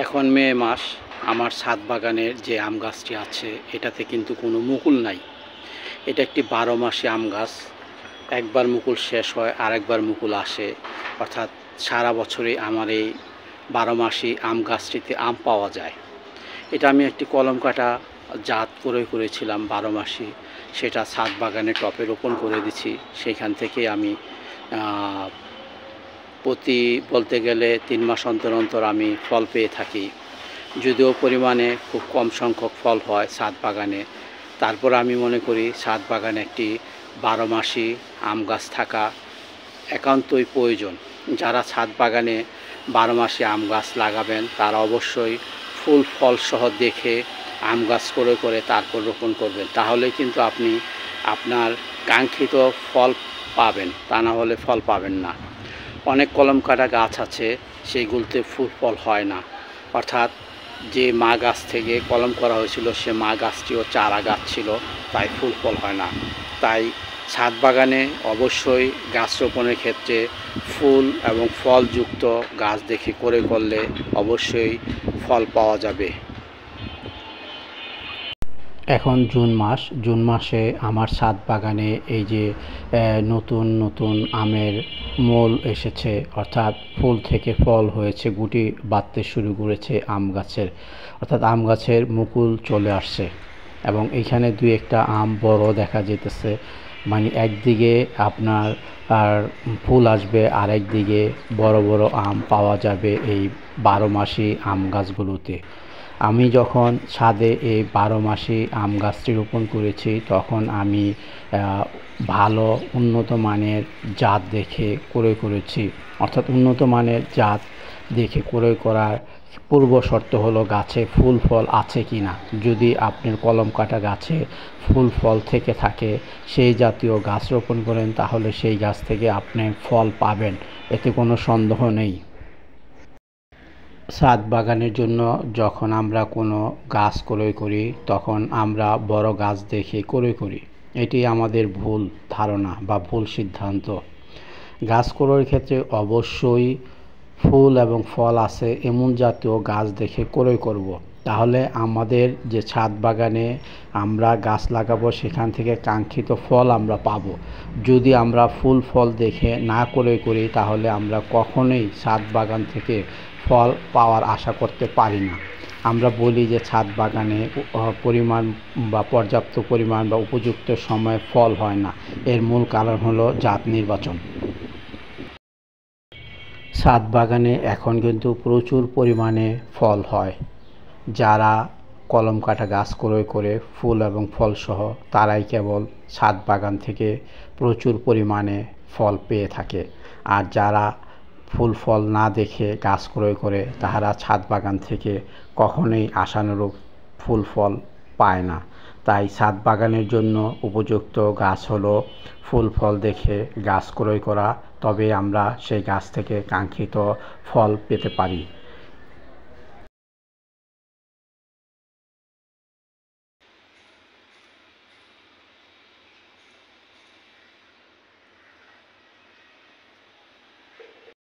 এখন মে মাস। আমার ছাদ বাগানের যে আম গাছটি আছে এটাতে কিন্তু কোনো মুকুল নাই। এটা একটি 12 মাসি আম গাছ। একবার মুকুল শেষ হয় আরেকবার মুকুল আসে, অর্থাৎ সারা বছরই আমার এই 12 মাসি আম গাছটিতে আম পাওয়া যায়। এটা আমি একটি কলম কাটা জাত করেছিলাম 12 মাসি, সেটা ছাদ বাগানে টপে রোপণ করে দিছি। সেইখান থেকে আমি প্রতি বলতে গেলে 3 মাস অন্তর অন্তর আমি ফল পেয়ে থাকি। যদিও পরিমাণে খুব কম সংখ্যক ফল হয় ছাদ বাগানে, তারপর আমি মনে করি ছাদ বাগানে একটি 12 মাসি আম গাছ থাকা একান্তই প্রয়োজন। যারা ছাদ বাগানে 12 মাসি আম গাছ লাগাবেন তারা অবশ্যই ফুল ফল সহ দেখে আম গাছ করে তারপর রোপণ করবেন, তাহলে কিন্তু আপনি আপনার কাঙ্ক্ষিত ফল পাবেন, তা না হলে ফল পাবেন না। অনেক কলম কাটা গাছ আছে সেইগুলোতে ফুল ফল হয় না, অর্থাৎ যে মা গাছ থেকে কলম করা হয়েছিল সে মা গাছটিও চারা গাছ ছিল, তাই ফুল ফল হয় না। তাই ছাদ বাগানে অবশ্যই গাছ রোপণের ক্ষেত্রে ফুল এবং ফলযুক্ত গাছ দেখে করলে অবশ্যই ফল পাওয়া যাবে। এখন জুন মাসে আমার ছাদ বাগানে এই যে নতুন আমের মোল এসেছে, অর্থাৎ ফুল থেকে ফল হয়েছে, গুটি বাঁধতে শুরু করেছে আম গাছের, অর্থাৎ আম গাছের মুকুল চলে আসছে। এবং এইখানে দুই একটা আম বড় দেখা যেতেছে, মানে একদিকে আপনার আর ফুল আসবে আর একদিকে বড় বড় আম পাওয়া যাবে এই 12 মাসি আম গাছগুলোতে। আমি যখন ছাদে এই 12 মাসি আম গাছটি রোপণ করেছি তখন আমি ভালো উন্নত মানের জাত দেখে করেছি, অর্থাৎ উন্নত মানের জাত দেখে করার পূর্ব শর্ত হলো গাছে ফুল ফল আছে কি না। যদি আপনার কলম কাটা গাছে ফুল ফল থেকে থাকে, সেই জাতীয় গাছ রোপণ করেন, তাহলে সেই গাছ থেকে আপনি ফল পাবেন, এতে কোনো সন্দেহ নেই। ছাদ বাগানের জন্য যখন আমরা কোনো গাছ ক্রয় করি তখন আমরা বড় গাছ দেখে ক্রয় করি, এটি আমাদের ভুল ধারণা বা ভুল সিদ্ধান্ত। গাছ ক্রয়ের ক্ষেত্রে অবশ্যই ফুল এবং ফল আছে এমন জাতীয় গাছ দেখে ক্রয় করব, তাহলে আমাদের যে ছাদ বাগানে আমরা গাছ লাগাবো সেখান থেকে কাঙ্ক্ষিত ফল আমরা পাবো। যদি আমরা ফুল ফল দেখে না ক্রয় করি তাহলে আমরা কখনোই ছাদ বাগান থেকে ফল পাওয়ার আশা করতে পারি না। আমরা বলি যে ছাদ বাগানে পরিমাণ বা পর্যাপ্ত পরিমাণ বা উপযুক্ত সময়ে ফল হয় না, এর মূল কারণ হলো জাত নির্বাচন। ছাদ বাগানে এখন কিন্তু প্রচুর পরিমাণে ফল হয়। যারা কলম কাটা গাছ ক্রয় করে ফুল এবং ফলসহ তারাই কেবল ছাদ বাগান থেকে প্রচুর পরিমাণে ফল পেয়ে থাকে, আর যারা ফুল ফল না দেখে গাছ ক্রয় করে তাহারা ছাদ বাগান থেকে কখনোই আশানুরূপ ফুল ফল পায় না। তাই ছাদ বাগানের জন্য উপযুক্ত গাছ হলো ফুল ফল দেখে গাছ ক্রয় করা, তবে আমরা সেই গাছ থেকে কাঙ্ক্ষিত ফল পেতে পারি।